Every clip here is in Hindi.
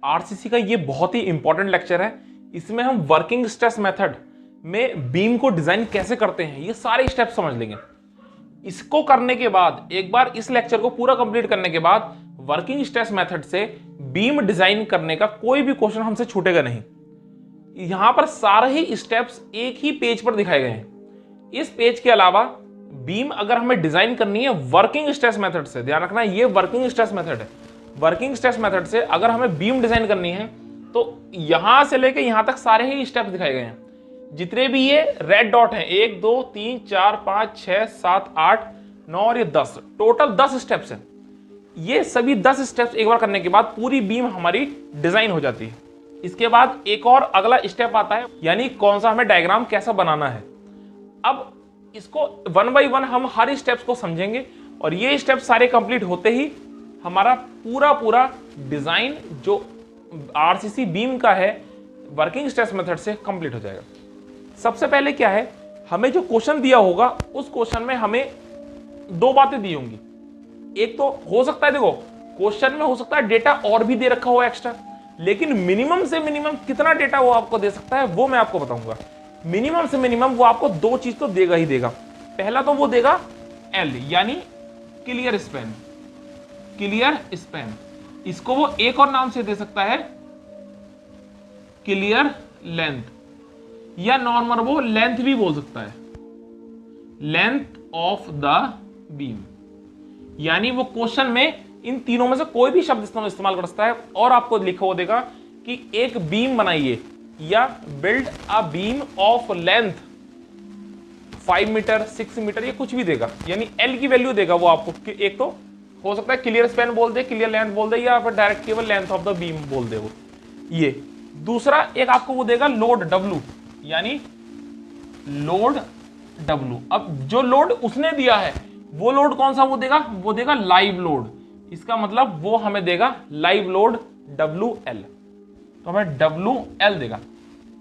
आरसीसी का ये बहुत ही इंपॉर्टेंट लेक्चर है। इसमें हम वर्किंग स्ट्रेस मेथड में बीम को डिजाइन कैसे करते हैं ये सारे स्टेप समझ लेंगे। इसको करने के बाद, एक बार इस लेक्चर को पूरा कंप्लीट करने के बाद, वर्किंग स्ट्रेस मेथड से बीम डिजाइन करने का कोई भी क्वेश्चन हमसे छूटेगा नहीं। यहां पर सारे ही स्टेप्स एक ही पेज पर दिखाए गए हैं। इस पेज के अलावा बीम अगर हमें डिजाइन करनी है वर्किंग स्ट्रेस मेथड से, ध्यान रखना ये वर्किंग स्ट्रेस मेथड है। वर्किंग स्ट्रेस मेथड से अगर हमें बीम डिजाइन करनी है तो यहां से लेके यहां तक सारे ही स्टेप्स दिखाए गए हैं। जितने भी ये रेड डॉट हैं, 1 2 3 4 5 6 7 8 9 और ये 10, टोटल 10 स्टेप्स हैं। ये सभी 10 स्टेप्स एक बार करने के बाद पूरी बीम हमारी डिजाइन हो जाती है। इसके बाद एक और अगला स्टेप आता है, यानी कौन सा हमें डायग्राम कैसा बनाना है। अब इसको वन बाय वन हम हर स्टेप्स को समझेंगे और ये स्टेप सारे कंप्लीट होते ही हमारा पूरा डिजाइन जो आरसीसी बीम का है वर्किंग स्ट्रेस मेथड से कंप्लीट हो जाएगा। सबसे पहले क्या है, हमें जो क्वेश्चन दिया होगा उस क्वेश्चन में हमें दो बातें दी होंगी। एक तो हो सकता है, देखो क्वेश्चन में हो सकता है डेटा और भी दे रखा हो एक्स्ट्रा, लेकिन मिनिमम से मिनिमम कितना डेटा वो आपको दे सकता है वो मैं आपको बताऊंगा। मिनिमम से मिनिमम वो आपको दो चीज तो देगा ही देगा। पहला तो वो देगा एल यानी क्लियर स्पैन। क्लियर स्पैन इसको वो एक और नाम से दे सकता है क्लियर लेंथ, या नॉर्मल वो लेंथ भी बोल सकता है, लेंथ ऑफ द बीम। यानी वो क्वेश्चन में इन तीनों में से कोई भी शब्द इस्तेमाल कर सकता है और आपको लिखा हुआ देगा कि एक बीम बनाइए या build a beam of length 5 metre 6 metre, ये कुछ भी देगा, यानी एल की वैल्यू देगा वो आपको। एक तो हो सकता है क्लियर स्पैन बोल दे, क्लियर लेंथ बोल दे, या फिर डायरेक्ट केवल लेंथ ऑफ द बीम बोल दे वो। ये दूसरा एक आपको वो देगा लोड डब्लू, यानी लोड डब्लू। अब जो लोड उसने दिया है वो लोड कौन सा वो देगा लाइव लोड। इसका मतलब वो हमें देगा लाइव लोड WL, तो हमें WL देगा।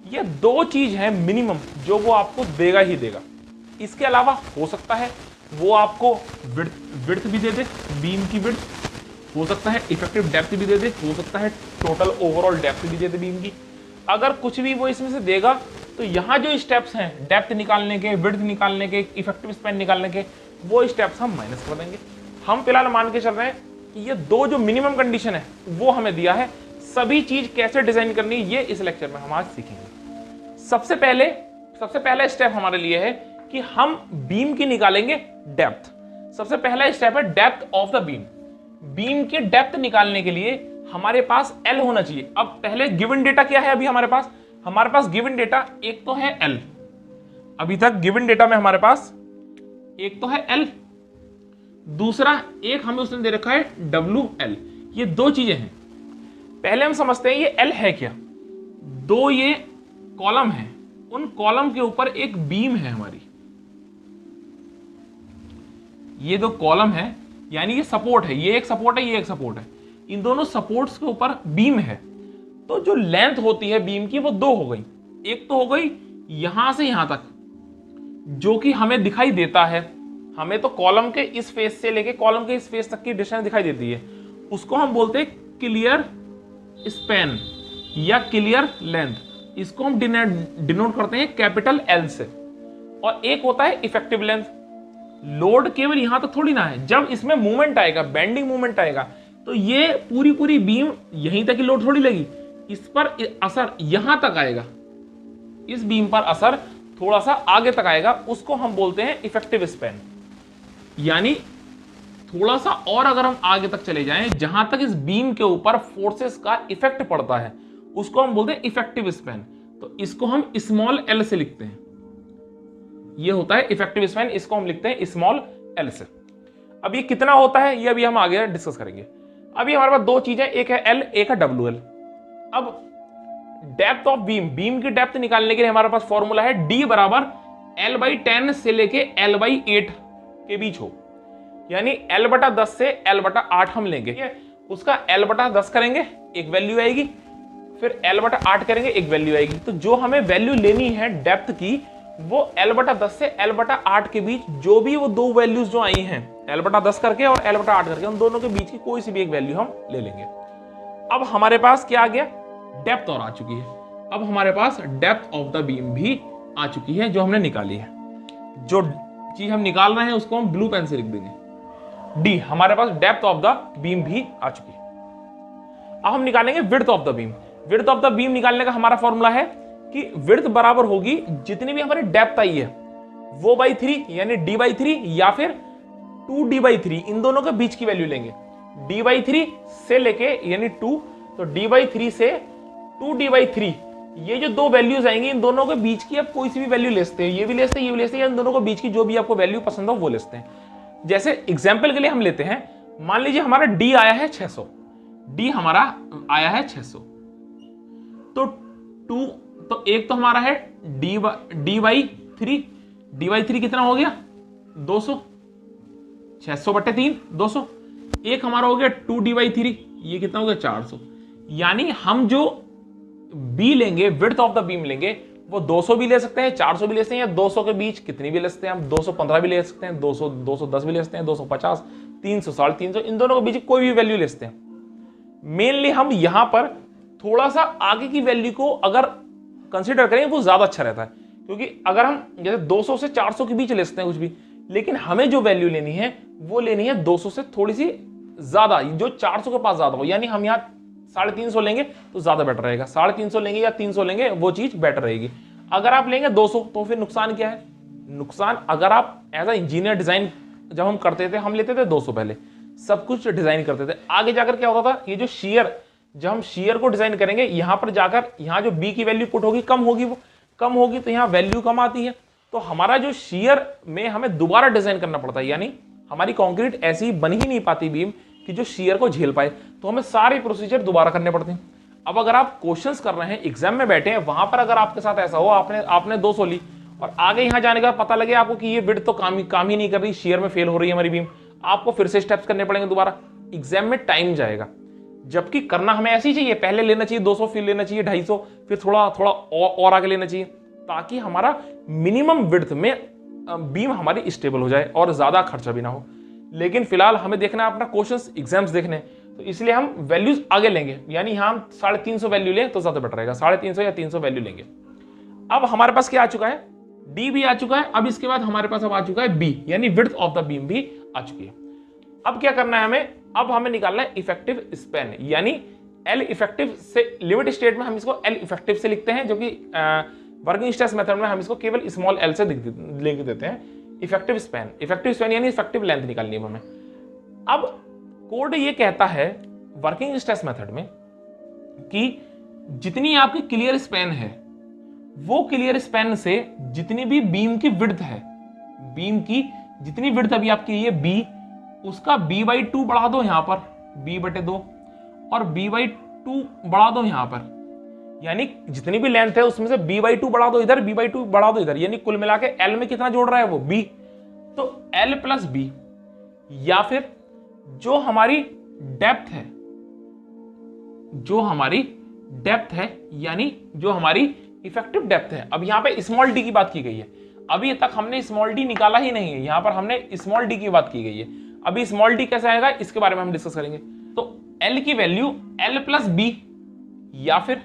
ये दो चीज है मिनिमम जो वो आपको देगा ही देगा। इसके अलावा हो सकता है वो आपको विड्थ भी दे दे, बीम की विड्थ, हो सकता है इफेक्टिव डेप्थ भी दे दे, हो सकता है टोटल ओवरऑल डेप्थ भी दे दे बीम की। अगर कुछ भी वो इसमें से देगा तो यहाँ जो स्टेप्स हैं डेप्थ निकालने के, विड्थ निकालने के, इफेक्टिव स्पैन निकालने के, वो स्टेप्स हम माइनस कर देंगे। हम फिलहाल मान के चल रहे हैं कि ये दो जो मिनिमम कंडीशन है वो हमें दिया है। सभी चीज कैसे डिजाइन करनी ये इस लेक्चर में हम आज सीखेंगे। सबसे पहला स्टेप हमारे लिए है कि हम बीम की निकालेंगे डेप्थ। सबसे पहला स्टेप है depth of the beam. Beam की डेप्थ निकालने के लिए हमारे पास एल होना चाहिए। अब पहले गिवन डेटा क्या है, अभी हमारे पास गिवन डेटा एक तो है एल। अभी तक गिवन डेटा में हमारे पास एक तो है एल, दूसरा एक हमें उसने दे रखा है WL। ये दो चीजें हैं। पहले हम समझते हैं ये एल है क्या। दो ये कॉलम है, उन कॉलम के ऊपर एक बीम है हमारी। ये दो कॉलम है यानी ये सपोर्ट है, ये एक सपोर्ट है, ये एक सपोर्ट है। इन दोनों सपोर्ट्स के ऊपर बीम है। तो जो लेंथ होती है बीम की वो दो हो गई। एक तो हो गई यहां से यहां तक जो कि हमें दिखाई देता है, हमें तो कॉलम के इस फेस से लेके कॉलम के इस फेस तक की डिस्टेंस दिखाई देती है, उसको हम बोलते हैं क्लियर स्पैन या क्लियर लेंथ। इसको हम डिनोट करते हैं कैपिटल L से। और एक होता है इफेक्टिव लेंथ। लोड केवल यहां तक थोड़ी ना है, जब इसमें मूवमेंट आएगा, बेंडिंग मूवमेंट आएगा, तो ये पूरी बीम यहीं तक ही लोड थोड़ी लगी, इस पर असर यहां तक आएगा, इस बीम पर असर थोड़ा सा आगे तक आएगा, उसको हम बोलते हैं इफेक्टिव स्पैन। यानी थोड़ा सा और अगर हम आगे तक चले जाएं, जहां तक इस बीम के ऊपर फोर्सेस का इफेक्ट पड़ता है, उसको हम बोलते हैं इफेक्टिव स्पैन। तो इसको हम स्मॉल l से लिखते हैं। ये होता है इफेक्टिव स्पैन, इसको हम लिखते हैं स्मॉल l से। अब ये कितना होता है ये अभी हम आगे डिस्कस करेंगे। अभी हमारे पास दो चीजें, एक है L, एक है WL। अब डेप्थ ऑफ बीम, बीम की डेप्थ निकालने के लिए हमारे पास फॉर्मूला है D बराबर L/10 से लेके L/8 के बीच हो, यानी L/10 से L/8 हम लेंगे। उसका L/10 करेंगे एक वैल्यू आएगी, फिर L/8 करेंगे एक वैल्यू आएगी। तो जो हमें वैल्यू लेनी है डेप्थ की वो L/10 से L/8 के बीच जो भी वो दो वैल्यूज जो आई हैं L/10 करके और L/8 करके, उन दोनों के बीच की कोई सी भी एक वैल्यू हम ले लेंगे। अब हमारे पास क्या आ गया, डेप्थ और आ चुकी है। अब हमारे पास डेप्थ ऑफ द बीम भी आ चुकी है जो हमने निकाली है। जो चीज हम निकाल रहे हैं उसको हम ब्लू पेन से लिख देंगे। डी, हमारे पास डेप्थ ऑफ द बीम भी आ चुकी है। अब हम निकालेंगे width of the beam. Width of the beam निकालने का हमारा फॉर्मूला है कि विड्थ बराबर होगी जितनी भी हमारी डेप्थ आई है वो बाई 3 यानी डी बाई 3 या फिर 2d बाई 3, इन दोनों के बीच की वैल्यू लेंगे। d बाई 3 से लेके यानी 2, तो d बाई 3 से 2d बाई 3, ये जो दो वैल्यूज आएंगी इन दोनों के बीच की आप कोई सी भी वैल्यू ले सकते हैं, ये भी ले सकते हैं, ये भी ले सकते हैं, इन दोनों के बीच की जो भी आपको वैल्यू पसंद हो वो ले सकते हैं। जैसे एग्जाम्पल के लिए हम लेते हैं, मान लीजिए हमारा d आया है 600, d हमारा आया है 600, तो 2, तो एक तो हमारा है d बाई 3, d बाई 3 कितना हो गया 200, 600/3 200। एक हमारा हो गया 2d बाई 3, ये कितना हो गया 400। यानी हम जो b लेंगे, विड्थ ऑफ द बीम लेंगे, वो 200 भी ले सकते हैं, 400 भी ले सकते हैं, या 200 के बीच कितनी भी ले सकते हैं हम, 215 भी ले सकते हैं, 200 210 भी ले सकते हैं, 250 300 350, इन दोनों के बीच कोई भी वैल्यू ले सकते हैं। मेनली हम यहां पर थोड़ा सा आगे की वैल्यू को अगर कंसिडर करें वो ज्यादा अच्छा रहता है, क्योंकि अगर हम जैसे 200 से 400 के बीच ले सकते हैं कुछ भी, लेकिन हमें जो वैल्यू लेनी है वो लेनी है 200 से थोड़ी सी ज्यादा, जो 400 के पास ज्यादा हो। यानी हम यहाँ 350 लेंगे तो ज्यादा बेटर रहेगा, 350 लेंगे या 300 लेंगे वो चीज बेटर रहेगी। अगर आप लेंगे 200 तो फिर नुकसान क्या है, नुकसान अगर आप एज अ इंजीनियर डिजाइन जब हम करते थे हम लेते थे 200, पहले सब कुछ डिजाइन करते थे। आगे जाकर क्या होता था, ये जो शेयर, जब हम शेयर को डिजाइन करेंगे यहां पर जाकर यहाँ जो बी की वैल्यू पुट होगी कम होगी, वो कम होगी तो यहाँ वैल्यू कम आती है, तो हमारा जो शेयर में हमें दोबारा डिजाइन करना पड़ता है। यानी हमारी कंक्रीट ऐसी बन ही नहीं पाती बीम कि जो शेयर को झेल पाए, तो हमें सारे प्रोसीजर दोबारा करने पड़ते हैं। अब अगर आप क्वेश्चंस कर रहे हैं, एग्जाम में बैठे हैं, वहां पर अगर आपके साथ ऐसा हो आपने 200 ली और आगे यहां जाने का पता लगे आपको कि ये विड्थ तो काम ही नहीं कर रही, शेयर में फेल हो रही है हमारी बीम, आपको फिर से स्टेप्स करने पड़ेंगे दोबारा, एग्जाम में टाइम जाएगा। जबकि करना हमें ऐसे ही चाहिए, पहले लेना चाहिए 200, फिर लेना चाहिए 250, फिर थोड़ा थोड़ा और आगे लेना चाहिए, ताकि हमारा मिनिमम विड्थ में बीम हमारी स्टेबल हो जाए और ज्यादा खर्चा भी ना हो। लेकिन फिलहाल हमें देखना है अपना क्वेश्चंस, एग्जाम्स देखने, तो इसलिए हम वैल्यूज आगे लेंगे। यानी यहाँ हम 350 वैल्यू लें तो ज्यादा बेटर रहेगा, 350 या 300 वैल्यू लेंगे। अब हमारे पास क्या आ चुका है, डी भी आ चुका है। अब इसके बाद हमारे पास अब आ चुका है बी, यानी विड्थ ऑफ द बीम भी आ चुकी है। अब क्या करना है हमें, अब हमें निकालना है इफेक्टिव स्पैन, यानी एल इफेक्टिव से, लिमिट स्टेट में हम इसको एल इफेक्टिव से लिखते हैं, जो कि वर्किंग स्ट्रेस मेथड में हम इसको केवल स्मॉल एल से लिख देते हैं। इफेक्टिव स्पैन यानी इफेक्टिव लेंथ निकालनी है हमें। अब कोड ये कहता है वर्किंग स्ट्रेस मेथड में कि जितनी आपकी क्लियर स्पैन है, वो क्लियर स्पैन से जितनी भी बीम की विड्थ है, बीम की जितनी विड्थ अभी आपकी ये बी, उसका b/2 बढ़ा दो यहां पर, b/2, और b/2 बढ़ा दो यहां पर, यानी जितनी भी लेंथ है उसमें से b/2 बढ़ा दो इधर, b/2 बढ़ा दो इधर, यानी कुल मिला के l में कितना जोड़ रहा है वो b, तो l प्लस b, या फिर जो हमारी डेप्थ है, जो हमारी डेप्थ है यानी जो हमारी इफेक्टिव डेप्थ है। अब यहां पे स्मॉल डी की बात की गई है, अभी तक हमने स्मॉल डी निकाला ही नहीं है, यहां पर हमने स्मॉल डी की बात की गई है। अभी स्मॉल डी कैसे आएगा इसके बारे में हम डिस्कस करेंगे। तो l की वैल्यू l प्लस b या फिर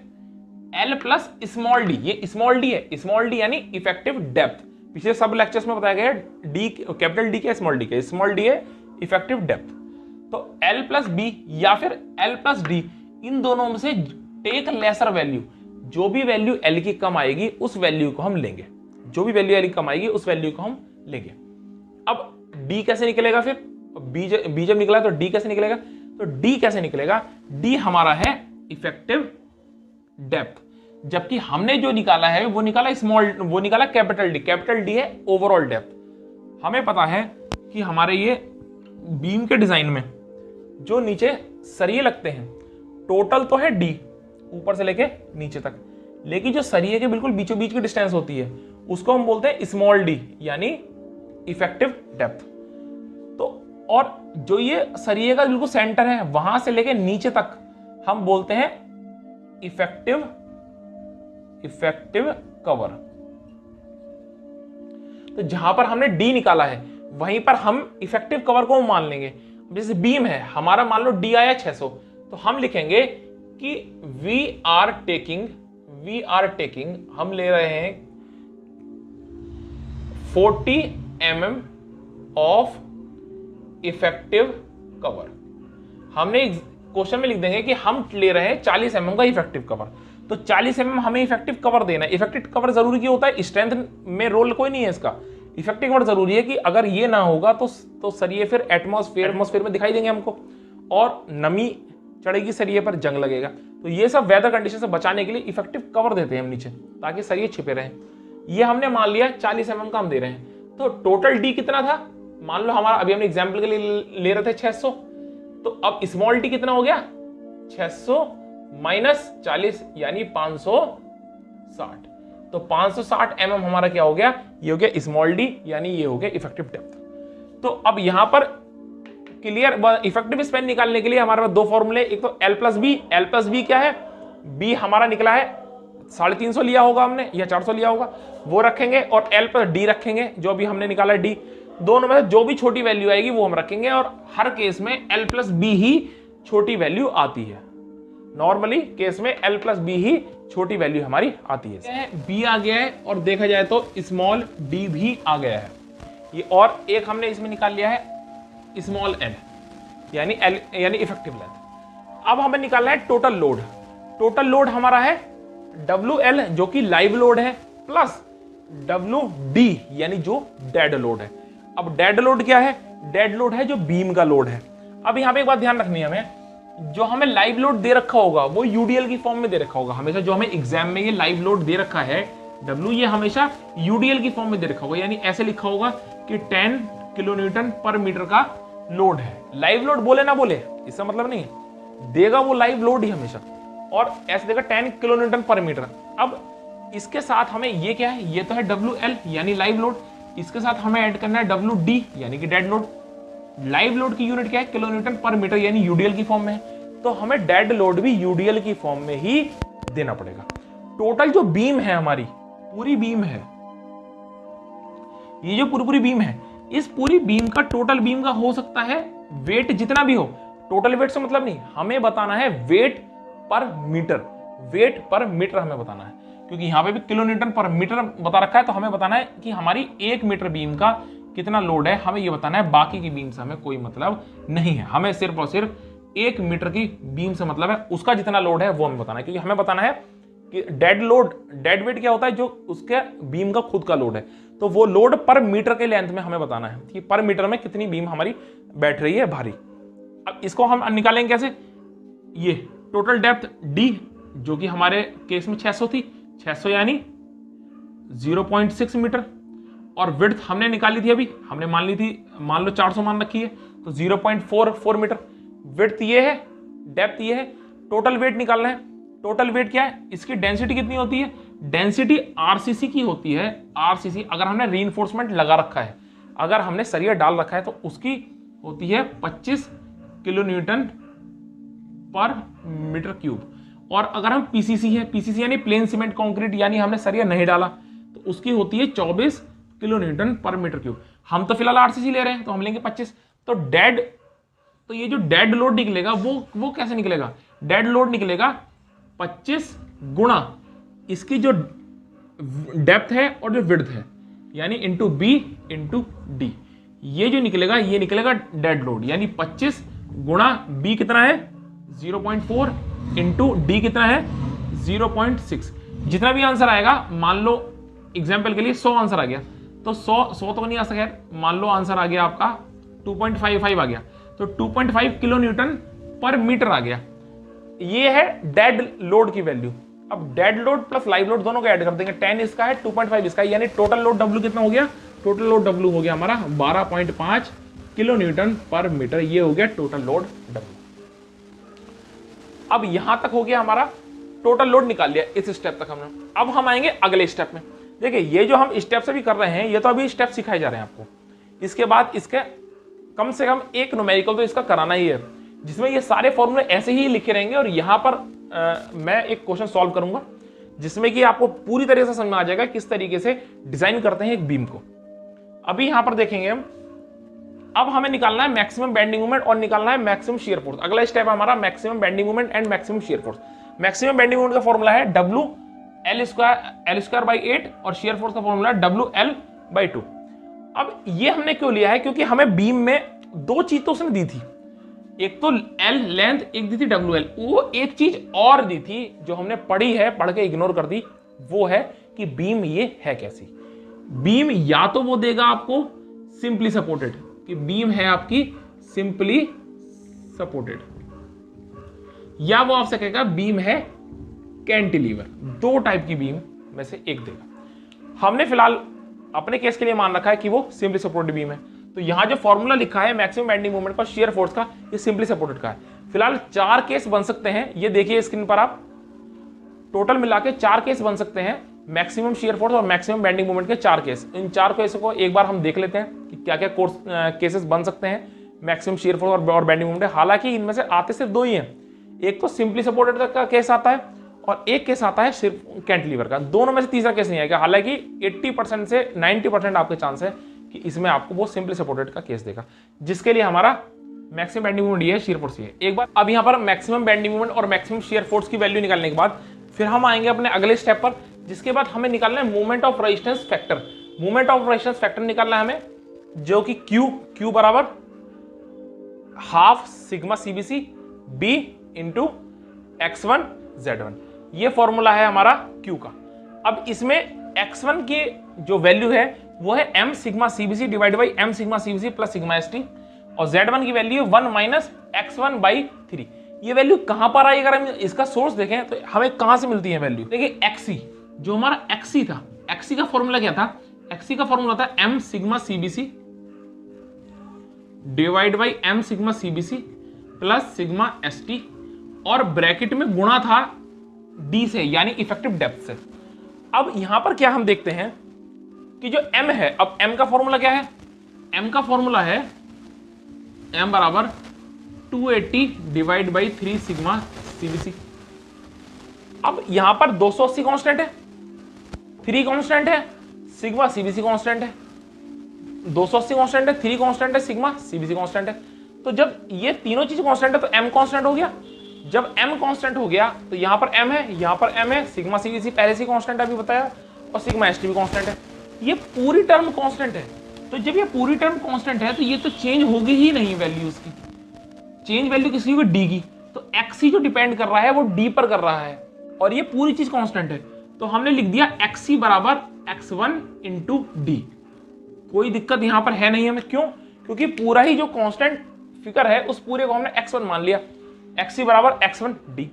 l प्लस स्मॉल डी, ये स्मॉल डी है, स्मॉल डी यानी इफेक्टिव डेप्थ। पिछले सब लेक्चर्स में बताया गया है डी कैपिटल डी क्या स्मॉल डी क्या, स्मॉल डी है इफेक्टिव डेप्थ। तो l प्लस बी या फिर l प्लस डी, इन दोनों में से टेक लेसर वैल्यू, जो भी वैल्यू l की कम आएगी उस वैल्यू को हम लेंगे, जो भी वैल्यू l की कम आएगी उस वैल्यू को हम लेंगे। अब d कैसे निकलेगा, फिर b जब निकला तो d कैसे निकलेगा, तो d कैसे निकलेगा, d हमारा है इफेक्टिव डेप्थ, जबकि हमने जो निकाला है वो निकाला स्मॉल, वो निकाला कैपिटल डी, कैपिटल डी है ओवरऑल डेप्थ। हमें पता है कि हमारे ये बीम के डिजाइन में जो नीचे सरिये लगते हैं, टोटल तो है डी ऊपर से लेके नीचे तक, लेकिन जो सरिये के बिल्कुल बीचों बीच की डिस्टेंस होती है उसको हम बोलते हैं स्मॉल डी, यानी इफेक्टिव डेप्थ। तो और जो ये सरिये का बिल्कुल सेंटर है वहां से लेके नीचे तक हम बोलते हैं इफेक्टिव कवर। तो जहां पर हमने डी निकाला है वहीं पर हम इफेक्टिव कवर को मान लेंगे। जैसे बीम है हमारा, मान लो डी आया 600, तो हम लिखेंगे कि वी आर टेकिंग हम ले रहे हैं 40 mm ऑफ इफेक्टिव कवर। हमने क्वेश्चन में लिख देंगे कि हम ले रहे हैं 40 mm का इफेक्टिव कवर, तो 40 mm हमें इफेक्टिव कवर देना है। इफेक्टिव कवर जरूरी क्यों होता है? स्ट्रेंथ में रोल कोई नहीं है इसका। इफेक्टिव कवर जरूरी है कि अगर ये ना होगा तो सरिये फिर एटमॉस्फेयर में दिखाई देंगे हमको, और नमी चढ़ेगी सरिये पर, जंग लगेगा। तो ये सब वेदर कंडीशन से बचाने के लिए इफेक्टिव कवर देते हैं हम नीचे, ताकि सरिये छिपे रहें। ये हमने मान लिया 40 mm का हम दे रहे हैं। तो टोटल डी कितना था? मान लो हमारा, अभी हमने एग्जाम्पल के लिए ले रहे थे 600, तो अब स्मॉल डी कितना हो गया? 600 माइनस 40 यानी 560। तो 560 mm हमारा क्या हो गया? ये हो गया स्मॉल डी, यानी ये हो गया इफेक्टिव डेप्थ। तो अब यहां पर क्लियर, इफेक्टिव स्पैन निकालने के लिए हमारे पास दो फॉर्मूले, एक तो L प्लस बी क्या है? बी हमारा निकला है 350 लिया होगा हमने, या 400 लिया होगा, वो रखेंगे, और L प्लस डी रखेंगे, जो भी हमने निकाला है डी। दोनों में से जो भी छोटी वैल्यू आएगी वो हम रखेंगे, और हर केस में L प्लस बी ही छोटी वैल्यू आती है। नॉर्मली केस में L प्लस बी ही छोटी वैल्यू हमारी आती है। बी आ गया है, और देखा जाए तो स्मॉल डी भी आ गया है ये, और एक हमने इसमें निकाल लिया है स्मॉल एल, यानी इफेक्टिव लेंथ। अब हमें निकालना है टोटल लोड। टोटल लोड हमारा है WL, जो कि लाइव लोड है, प्लस WD यानी जो डेड लोड है। अब डेड लोड क्या है? डेड लोड है जो बीम का लोड है। अब यहां पे एक बात ध्यान रखनी है हमें, जो हमें लाइव लोड दे रखा होगा वो UDL की फॉर्म में दे रखा होगा हमेशा। जो हमें एग्जाम में ये लाइव लोड दे रखा है W, ये हमेशा UDL की फॉर्म में दे रखा होगा, यानी ऐसे लिखा होगा कि 10 किलोन्यूटन पर मीटर का लोड है। लाइव लोड बोले ना बोले इसका मतलब नहीं है, देगा वो लाइव लोड ही हमेशा, और ऐसे देगा 10 किलोन्यूटन पर मीटर। अब इसके साथ हमें ये क्या है? ये तो है WL यानी लाइव लोड, इसके साथ हमें ऐड करना है WD यानी कि डेड लोड। लाइव लोड की यूनिट क्या है? किलोन्यूटन पर मीटर, यानी UDL की फॉर्म में है, तो हमें डेड लोड भी UDL की फॉर्म में ही देना पड़ेगा। टोटल जो बीम है हमारी, पूरी बीम है, ये जो पूरी बीम है, इस पूरी बीम का, टोटल बीम का हो सकता है वेट जितना भी हो। टोटल वेट से मतलब नहीं, हमें बताना है वेट पर मीटर। वेट पर मीटर हमें बताना है, क्योंकि यहां पे भी किलोन्यूटन पर मीटर बता रखा है, तो हमें बताना है कि हमारी 1 मीटर बीम का कितना लोड है, हमें ये बताना है। बाकी की बीम से हमें कोई मतलब नहीं है, हमें सिर्फ और सिर्फ 1 मीटर की बीम से मतलब है, उसका जितना लोड है वो हमें बताना है। क्योंकि हमें बताना है कि डेड लोड, डेड वेट क्या होता है? जो उसके बीम का खुद का लोड है, तो वो लोड पर मीटर के लेंथ में हमें बताना है कि पर मीटर में कितनी बीम हमारी बैठ रही है भारी। अब इसको हम निकालेंगे कैसे? ये टोटल डेप्थ D, जो कि हमारे केस में 600 थी, 600 यानी 0.6 मीटर, और विड्थ हमने निकाली थी, अभी हमने मान ली थी, मान लो 400 मान रखी है, तो 0.44 मीटर। विड्थ ये है, डेप्थ ये है, टोटल वेट निकालना है। टोटल वेट क्या है? इसकी डेंसिटी कितनी होती है? डेंसिटी RCC की होती है। RCC अगर हमने रीइंफोर्समेंट लगा रखा है, अगर हमने सरिया डाल रखा है, तो उसकी होती है 25 किलोन्यूटन पर मीटर क्यूब। और अगर हम PCC है, PCC यानी प्लेन सीमेंट कंक्रीट, यानी हमने सरिया नहीं डाला, तो उसकी होती है 24 किलोन्यूटन पर मीटर क्यूब। हम तो फिलहाल RCC ले रहे हैं, तो हम लेंगे 25। तो ये जो डेड लोड निकलेगा वो कैसे निकलेगा? डेड लोड निकलेगा 25 गुणा इसकी जो डेप्थ है और जो विड्थ है, यानी इंटू B इंटू D। ये जो निकलेगा, ये निकलेगा डेड लोड, यानी 25 गुणा B कितना है? 0.4 इंटू D कितना है? 0.6। जितना भी आंसर आएगा, मान लो एग्जाम्पल के लिए 100 आंसर आ गया, तो 100 तो नहीं आ सका, मान लो आंसर आ गया आपका 2.55 आ गया, तो 2.5 किलो न्यूटन पर मीटर आ गया। ये है डेड लोड की वैल्यू। अब dead load plus live load दोनों को ऐड कर देंगे, 10 इसका है, 2.5 इसका है, यानी टोटल लोड W कितना हो गया? टोटल लोड W हो गया हमारा 12.5 किलो न्यूटन पर मीटर। ये हो गया टोटल लोड W। अब यहां तक हो गया हमारा टोटल लोड निकाल लिया, इस स्टेप तक हमने। अब हम आएंगे अगले स्टेप में। देखिए, ये जो हम स्टेप से भी कर रहे हैं, ये तो अभी स्टेप सिखाए जा रहे हैं आपको। इसके बाद इसके कम से कम एक न्यूमेरिकल तो इसका कराना ही है, जिसमें ये सारे फॉर्मूले ऐसे ही लिखे रहेंगे, और यहां पर मैं एक क्वेश्चन सॉल्व करूंगा, जिसमें कि आपको पूरी तरह से समझ में आ जाएगा किस तरीके से डिजाइन करते हैं एक बीम को। अभी यहां पर देखेंगे हम, अब हमें निकालना है मैक्सिमम बेंडिंग मोमेंट और निकालना है मैक्सिमम शियर फोर्स। अगला स्टेप है हमारा maximum bending moment and maximum shear force. Maximum bending moment का फॉर्मूला है W L स्क्वायर बाई 8 और शियर फोर्स का फॉर्मूला है W L बाई 2। अब ये हमने क्यों लिया है, क्योंकि हमें बीम में दो चीज तो उसने दी थी, एक तो L लेंथ, एक दी थी WL। वो एक चीज और दी थी जो हमने पढ़ी है, पढ़ के इग्नोर कर दी, वो है कि बीम ये है कैसी। बीम या तो वो देगा आपको सिंपली सपोर्टेड, कि बीम है आपकी सिंपली सपोर्टेड, या वो आपसे कहेगा बीम है कैंटिलीवर। दो टाइप की बीम में से एक देगा। हमने फिलहाल अपने केस के लिए मान रखा है कि वो सिंपली सपोर्टेड बीम है, तो यहां जो फॉर्मूला लिखा है मैक्सिमम बेंडिंग मोमेंट का, शियर फोर्स का, ये सिंपली सपोर्टेड का है। फिलहाल 4 केस बन सकते हैं, ये देखिए स्क्रीन पर आप, टोटल मिला के 4 केस बन सकते हैं, मैक्सिमम शियर फोर्स और मैक्सिमम बेंडिंग मोमेंट के 4 केस। इन 4 केसों को एक बार हम देख लेते हैं कि क्या क्या केसेस बन सकते हैं मैक्सिमम शियर फोर्स और बेंडिंग मोमेंट। हालांकि इनमें से आते सिर्फ 2 ही हैं, एक तो सिंपली सपोर्टेड का केस आता है और एक केस आता है सिर्फ कैंटिलीवर का। दोनों में से तीसरा केस नहीं आएगा। हालांकि 80% से 90% आपके चांस है कि इसमें आपको वो सिंपली सपोर्टेड का केस देगा, जिसके लिए हमारा मैक्सिमम बेंडिंग मोमेंट ये है, शियर फोर्स ये है। एक बार अब यहाँ पर मैक्सिमम बेंडिंग मोमेंट और मैक्सिमम शियर फोर्स की वैल्यू निकालने के बाद फिर हम आएंगे अपने अगले स्टेप पर, जिसके बाद हमें निकालना है moment of resistance factor. Moment of resistance factor निकालना है हमें, जो कि Q बराबर half sigma CBC B into x1 Z1। ये फॉर्मूला है हमारा Q का। अब इसमें x1 की जो वैल्यू है वो है m sigma CBC divide by m sigma CBC plus sigma ST, और Z1 की वैल्यू है 1 माइनस x1 बाई 3। ये वैल्यू कहां पर आई, अगर हम इसका सोर्स देखें तो हमें कहां से मिलती है वैल्यू। देखिए XC, जो हमारा XC था, XC का फॉर्मूला क्या था, XC का फॉर्मूला था m sigma CBC divide by m sigma CBC plus sigma ST, और ब्रैकेट में गुणा था D से, यानी इफेक्टिव डेप्थ से। अब यहां पर क्या हम देखते हैं कि जो m है, अब m का फॉर्मूला क्या है, m का फॉर्मूला है m बराबर 280 डिवाइड बाई 3 सिग्मा CBC। अब यहां पर 280 कांस्टेंट है, 3 कांस्टेंट है, सिग्मा CBC कांस्टेंट है। 280 कांस्टेंट है, 3 कांस्टेंट है, सिग्मा CBC कांस्टेंट है। तो जब ये तीनों चीज कांस्टेंट है तो m कांस्टेंट हो गया। जब m कांस्टेंट हो गया तो यहां पर m है, यहां पर m है, सिग्मा CBC पहले से कांस्टेंट अभी बताया, और सिग्मा ST भी कांस्टेंट है। ये पूरी टर्म कांस्टेंट है। तो जब ये पूरी टर्म कांस्टेंट है तो ये तो चेंज होगी ही नहीं वैल्यू उसकी। चेंज वैल्यू किसी होगी D की, तो XC जो डिपेंड कर रहा है वो D पर कर रहा है, और ये पूरी चीज कांस्टेंट है। तो हमने लिख दिया XC बराबर x1 इंटू D। कोई दिक्कत यहां पर है नहीं हमें, क्यों, क्योंकि पूरा ही जो कांस्टेंट फिगर है उस पूरे को हमने x1 मान लिया। XC बराबर x1 D।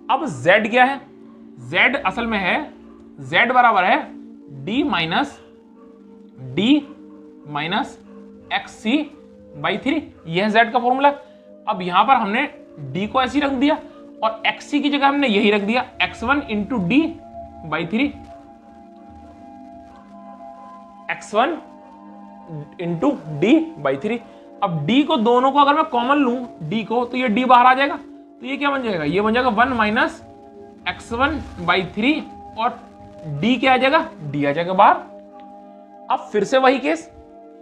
अब Z क्या है, Z असल में है, Z बराबर है D माइनस XC बाई 3। यह है Z का फॉर्मूला। अब यहां पर हमने D को ऐसे ही रख दिया और XC की जगह हमने यही रख दिया x1 into D by 3, x1 into D by 3। अब D को, दोनों को अगर मैं कॉमन लूं D को, तो ये D बाहर आ जाएगा, तो ये क्या बन जाएगा, ये बन जाएगा 1 माइनस x1 बाई 3, और D क्या आ जाएगा, D आ जाएगा बाहर। अब फिर से वही केस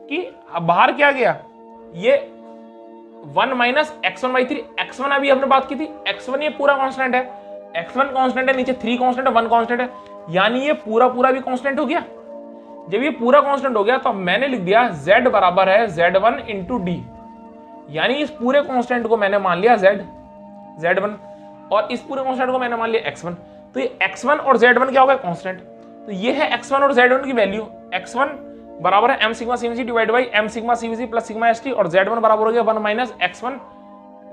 कि अब बाहर क्या गया, ये 1 माइनस x1 बाई 3। x1 अभी हमने बात की थी, x1 ये पूरा कांस्टेंट है, x1 कांस्टेंट है, नीचे 3 कांस्टेंट है, 1 कांस्टेंट है, यानी ये पूरा भी कांस्टेंट हो गया। जब ये पूरा कांस्टेंट हो गया तो मैंने लिख दिया Z बराबर है Z1 इंटू D, यानी इस पूरे कांस्टेंट को मैंने मान लिया Z1, और इस पूरे कांस्टेंट को मैंने मान लिया x1। तो ये x1 और Z1 क्या हो गया, कांस्टेंट। तो ये है x1 और Z1 की वैल्यू। x1 बराबर है m sigma CBC divide by m sigma CBC plus sigma ST, और Z1 बराबर हो गया 1 माइनस x1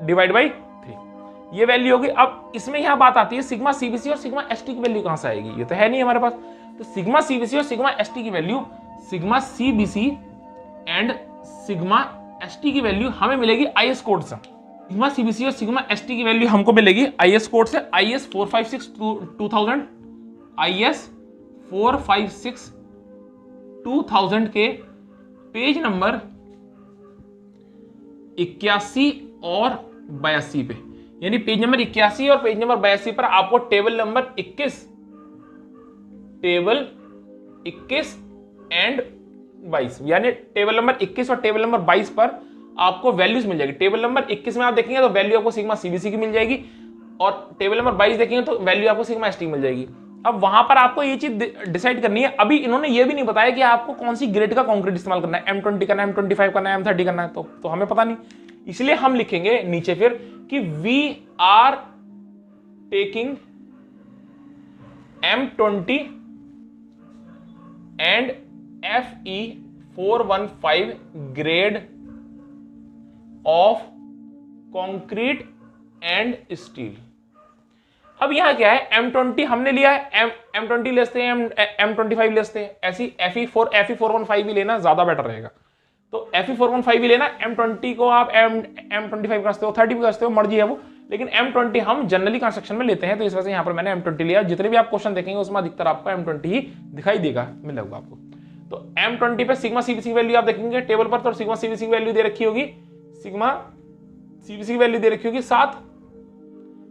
डिवाइड बाई 3। ये वैल्यू होगी। अब इसमें यहां बात आती है सिग्मा CBC और सिग्मा ST की वैल्यू कहां से आएगी, ये तो है नहीं हमारे पास। तो सिग्मा CBC और सिग्मा ST की value, sigma CBC and sigma ST की वैल्यू हमें मिलेगी IS कोड से। सिग्मा CBC और सिग्मा ST की वैल्यू हमको मिलेगी IS कोड से, IS 456-2000, IS 456-2000 के पेज नंबर 81 और 82 पे, यानी पेज नंबर 81 और पेज नंबर 82 पर आपको टेबल नंबर 21 एंड 22, यानी टेबल नंबर 21 और टेबल नंबर 22 पर आपको वैल्यूज मिल जाएगी। टेबल नंबर 21 में आप देखेंगे तो वैल्यू आपको सिग्मा सीबीसी की मिल जाएगी, और टेबल नंबर 22 देखेंगे तो वैल्यू आपको सिग्मा एसटी मिल जाएगी। अब वहां पर आपको ये चीज डिसाइड करनी है। अभी इन्होंने ये भी नहीं बताया कि आपको कौन सी ग्रेड का कंक्रीट इस्तेमाल करना है, M20 करना है, M25 करना है, M30 करना है, तो हमें पता नहीं। इसलिए हम लिखेंगे नीचे फिर कि we are taking M20 and FE 415 grade of concrete and steel. अब यहां क्या है, M20 हमने लिया है, M20 लेते हैं, M25 लेते हैं, ऐसी FE 415 भी लेना ज्यादा बेटर रहेगा। तो FE 415 भी लेना, M20 को आप M25 कर सकते हो, 30 भी कर सकते हो, मर्जी है वो, लेकिन M20 हम जनरली कंस्ट्रक्शन में लेते हैं, तो इस वजह से यहां पर मैंने M20 लिया। जितने भी आप क्वेश्चन देखेंगे उसमें अधिकतर आपको M20 ही दिखाई देगा, मिलेगा आपको। तो M20 पे सिग्मा सीबीसी वैल्यू आप देखेंगे टेबल पर, तो सिग्मा सीबीसी वैल्यू दे रखी होगी, सिग्मा सीबीसी वैल्यू दे रखी होगी 7,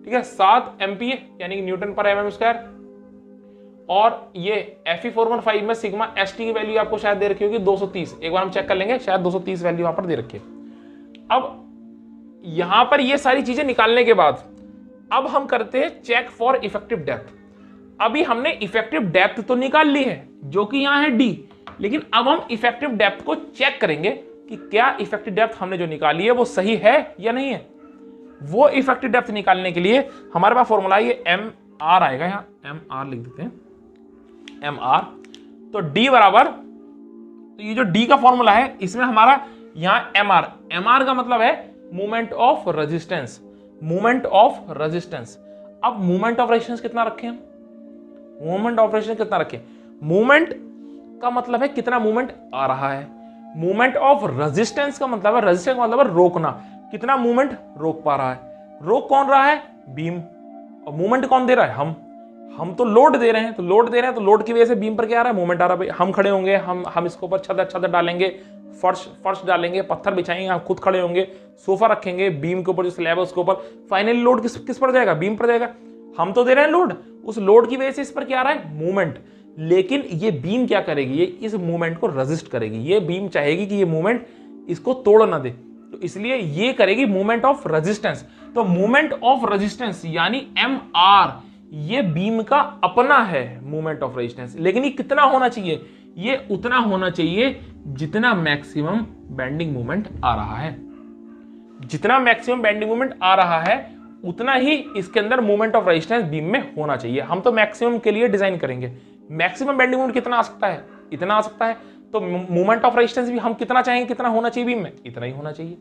ठीक है, 7 MPa यानी कि न्यूटन पर mm स्क्वायर। और ये FE 415 में सिग्मा एसटी की वैल्यू आपको शायद दे रखी होगी 230, एक बार हम चेक कर लेंगे, शायद 230 वैल्यू वहां पर दे रखी है। अब यहां पर ये सारी चीजें निकालने के बाद अब हम करते हैं चेक फॉर इफेक्टिव डेप्थ। अभी हमने इफेक्टिव डेप्थ तो निकाल ली है जो कि यहां है D, लेकिन अब हम इफेक्टिव डेप्थ को चेक करेंगे कि क्या इफेक्टिव डेप्थ हमने जो निकाली है वो सही है या नहीं है। वो इफेक्टिव डेप्थ निकालने के लिए हमारे पास फॉर्मूला ये MR आएगा, यहां MR लिख देते हैं, MR। तो D बराबर, तो ये जो D का फॉर्मूला है इसमें हमारा यहां MR का मतलब है movement of resistance, movement of resistance. अब मूवमेंट ऑफ रेजिस्टेंस कितना रखें हम, मूवमेंट ऑफ रेजिस्टेंस कितना रखें, मूवमेंट का मतलब है कितना मूवमेंट आ रहा है, मूवमेंट ऑफ रेजिस्टेंस का मतलब है, रेजिस्टेंस का मतलब है रोकना, कितना मूवमेंट रोक पा रहा है। रोक कौन रहा है, बीम, और मूवमेंट कौन दे रहा है, हम तो लोड दे रहे हैं, तो लोड दे रहे हैं, तो लोड की वजह से बीम पर क्या आ रहा है, मूवमेंट आ रहा है। हम खड़े होंगे, हम इसके ऊपर छत डालेंगे, फर्श डालेंगे, पत्थर बिछाएंगे, हम खुद खड़े होंगे, सोफा रखेंगे, बीम के ऊपर जो स्लैब है उसके ऊपर, फाइनली लोड किस पर जाएगा, बीम पर जाएगा। हम तो दे रहे हैं लोड, उस लोड की वजह से इस पर क्या आ रहा है, मूवमेंट, लेकिन ये बीम क्या करेगी, ये इस मूवमेंट को रेजिस्ट करेगी। ये बीम चाहेगी कि ये मूवमेंट इसको तोड़ ना दे, तो इसलिए ये करेगी मूवमेंट ऑफ रेजिस्टेंस। तो मूवमेंट ऑफ रेजिस्टेंस यानी MR ये बीम का अपना है मूवमेंट ऑफ रेजिस्टेंस, लेकिन ये कितना होना चाहिए, ये उतना होना चाहिए जितना मैक्सिमम बेंडिंग मूवमेंट आ रहा है। जितना मैक्सिमम बेंडिंग मूवमेंट आ रहा है उतना ही इसके अंदर मूवमेंट ऑफ रेजिस्टेंस बीम में होना चाहिए। हम तो मैक्सिमम के लिए डिजाइन करेंगे, मैक्सिमम बेंडिंग मूवमेंट कितना आ सकता है, इतना आ सकता है, तो मूवमेंट ऑफ रेजिस्टेंस भी हम कितना चाहेंगे, कितना होना चाहिए बीम में, इतना ही होना चाहिए।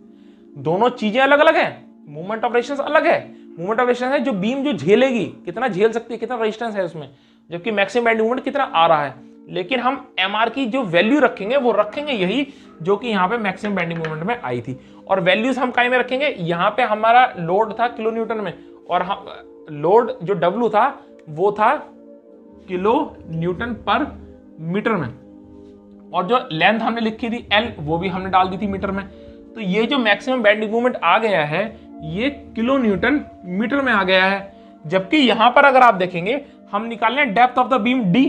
दोनों चीजें अलग अलग हैं, मूवमेंट ऑफ रेजिस्टेंस अलग है, मूवमेंट ऑफ रेजिस्टेंस है जो बीम जो झेलेगी, कितना झेल सकती है, कितना रेजिस्टेंस है उसमें, जबकि मैक्सिमम बेंडिंग मूवमेंट कितना आ रहा है। लेकिन हम MR की जो वैल्यू रखेंगे वो रखेंगे यही जो कि यहाँ पे मैक्सिमम बेंडिंग मूवमेंट में आई थी। और वैल्यूज हम काय में रखेंगे, यहाँ पे हमारा लोड था किलो न्यूटन में, और लोड जो W था वो था किलो न्यूटन पर मीटर में, और जो लेंथ हमने लिखी थी L वो भी हमने डाल दी थी मीटर में। तो ये जो मैक्सिमम बेंडिंग मूवमेंट आ गया है ये किलो न्यूटन मीटर में आ गया है। जबकि यहां पर अगर आप देखेंगे हम निकाल लें depth of the beam D,